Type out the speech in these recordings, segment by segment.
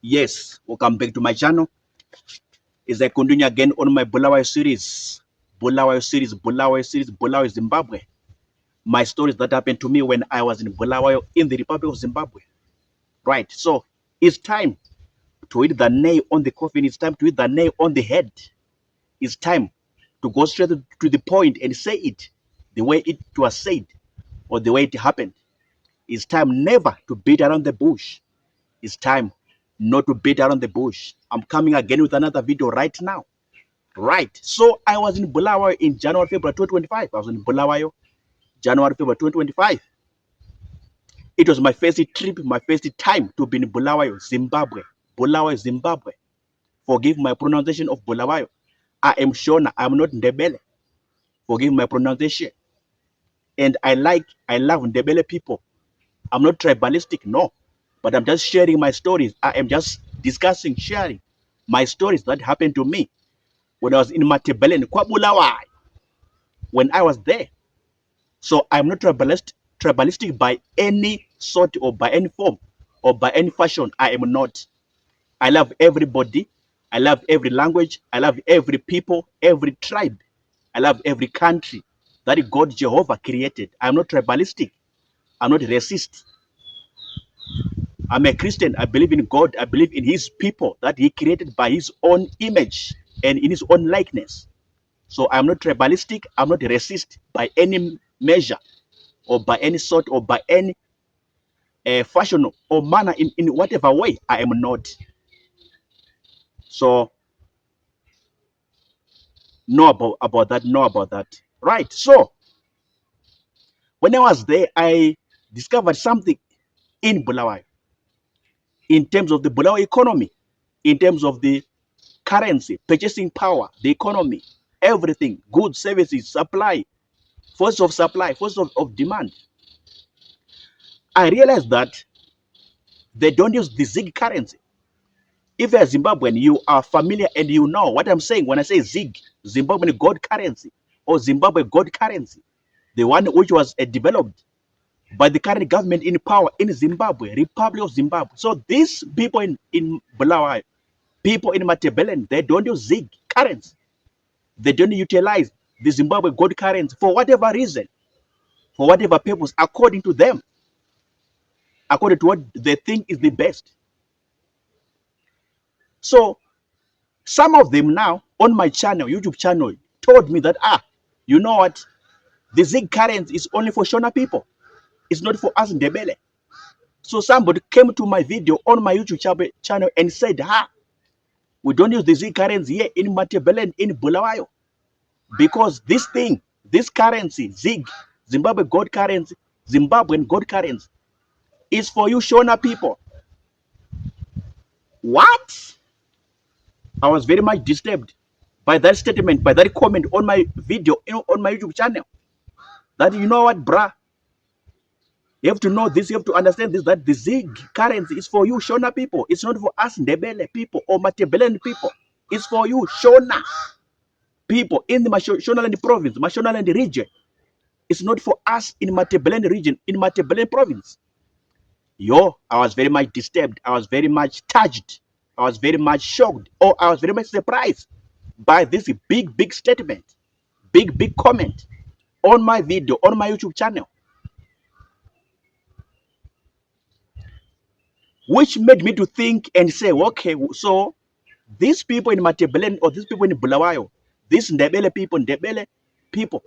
Yes, welcome back to my channel. As I continue again on my Bulawayo series, Bulawayo, Zimbabwe. My stories that happened to me when I was in Bulawayo in the Republic of Zimbabwe. Right, so it's time to hit the nail on the coffin. It's time to hit the nail on the head. It's time to go straight to the point and say it the way it was said or the way it happened. It's time never to beat around the bush. It's time not to beat around the bush. I'm coming again with another video right now. Right, so I was in Bulawayo in January, February 2025. I was in Bulawayo, January, February 2025. It was my first trip, my first time to be in Bulawayo, Zimbabwe. Bulawayo, Zimbabwe. Forgive my pronunciation of Bulawayo. I am Shona, I'm not NDEBELE. Forgive my pronunciation. And I love NDEBELE people. I'm not tribalistic, no. But I'm just sharing my stories. I am just discussing, sharing my stories that happened to me when I was in Matebele in Bulawayo, when I was there. So I'm not tribalistic by any sort or by any form or by any fashion. I am not. I love everybody. I love every language. I love every people, every tribe. I love every country that God Jehovah created. I'm not tribalistic. I'm not racist. I'm a Christian. I believe in God. I believe in his people that he created by his own image and in his own likeness. So I'm not tribalistic. I'm not racist by any measure or by any sort or by any fashion or manner in whatever way. I am not. So know about that. Right. So when I was there, I discovered something in Bulawayo in terms of the Bulawayo economy, in terms of the currency, purchasing power, the economy, everything, goods, services, supply, force of supply, force of demand. I realized that they don't use the ZIG currency. If you're a Zimbabwean, you are familiar and you know what I'm saying when I say ZIG, Zimbabwean gold currency or Zimbabwe gold currency, the one which was developed by the current government in power in Zimbabwe, Republic of Zimbabwe. So these people in Bulawayo, people in Matebele, they don't use ZIG currency. They don't utilize the Zimbabwe gold currency for whatever reason, for whatever purpose, according to them, according to what they think is the best. So some of them now on my channel, YouTube channel, told me that, you know what, the ZIG currency is only for Shona people. It's not for us in NDEBELE. So somebody came to my video on my YouTube channel and said, we don't use the ZIG currency here in Matebele and in Bulawayo. Because this thing, this currency, ZIG, Zimbabwe gold currency, Zimbabwean gold currency, is for you Shona people. What? I was very much disturbed by that statement, by that comment on my video, on my YouTube channel. That, you know what, bruh? You have to know this, you have to understand this, that the ZIG currency is for you Shona people. It's not for us NDEBELE people or Matebeleland people. It's for you Shona people in the Mashonaland province, Mashonaland region. It's not for us in Matebeleland region, in Matebeleland province. I was very much disturbed. I was very much touched. I was very much shocked. Or I was very much surprised by this big statement, big comment on my video, on my YouTube channel. Which made me to think and say, okay, so these people in Matebele or these people in Bulawayo, these NDEBELE people,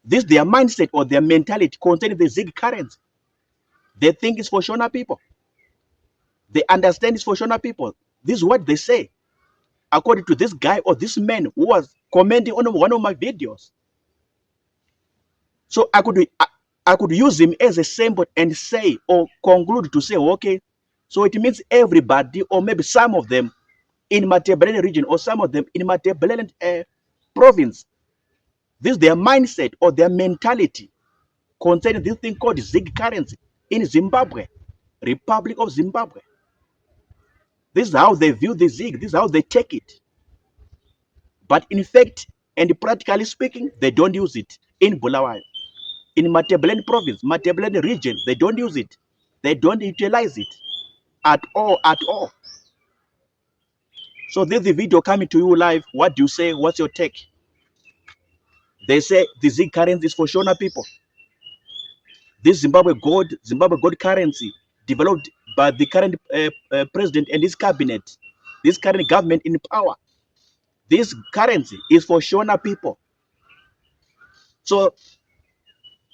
this their mindset or their mentality concerning the ZIG currency. They think it's for Shona people. They understand it's for Shona people. This is what they say, according to this guy or this man who was commenting on one of my videos. So I could use him as a sample and say or conclude to say, okay, so it means everybody or maybe some of them in Matebele region or some of them in Matebele province, this is their mindset or their mentality concerning this thing called ZIG currency in Zimbabwe, Republic of Zimbabwe. This is how they view the ZIG. This is how they take it. But in fact, And practically speaking, they don't use it in Bulawayo. In Matebeleni province, Matebeleni region, they don't use it. They don't utilize it at all, at all. So this is the video coming to you live. What do you say? What's your take? They say the ZIG currency is for Shona people. This Zimbabwe gold currency developed by the current president and his cabinet, this current government in power. This currency is for Shona people. So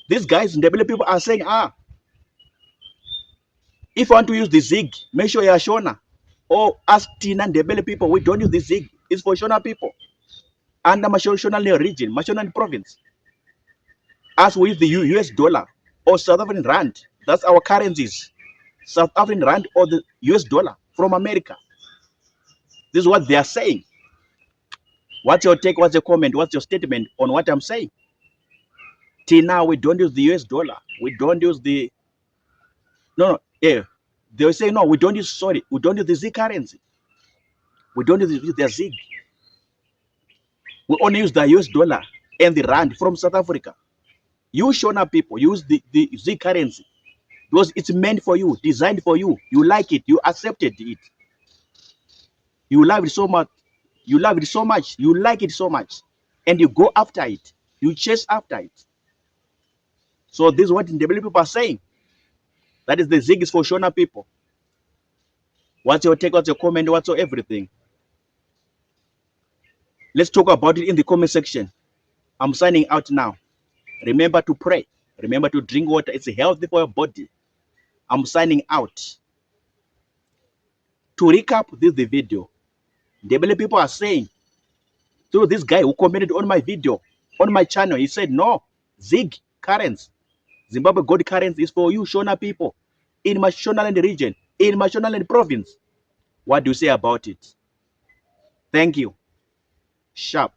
these guys, NDEBELE people are saying, if you want to use the ZIG, make sure you are Shona. Or ask Tina NDEBELE people, we don't use the ZIG. It's for Shona people. Under Shona region, Shona province. As we use the US dollar or South African rand, that's our currencies. South African rand or the US dollar from America. This is what they are saying. What's your take? What's your comment? What's your statement on what I'm saying? Till now, we don't use the US dollar. We don't use the... No, yeah. They will say, no, we don't use, we don't use the ZIG currency. We don't use the ZIG. We only use the US dollar and the rand from South Africa. You Shona people use the ZIG currency because it's meant for you, designed for you. You like it. You accepted it. You love it so much. You love it so much. You like it so much. And you go after it. You chase after it. So this is what NDEBELE people are saying. That is the ZIG is for Shona people. What's your take? What's your comment? What's your everything? Let's talk about it in the comment section. I'm signing out now. Remember to pray. Remember to drink water. It's healthy for your body. I'm signing out. To recap, this is the video. NDEBELE people are saying, through this guy who commented on my video, on my channel, he said, no, ZIG currency, Zimbabwe gold currency is for you Shona people in Mashonaland region, in Mashonaland province. What do you say about it? Thank you. Sharp.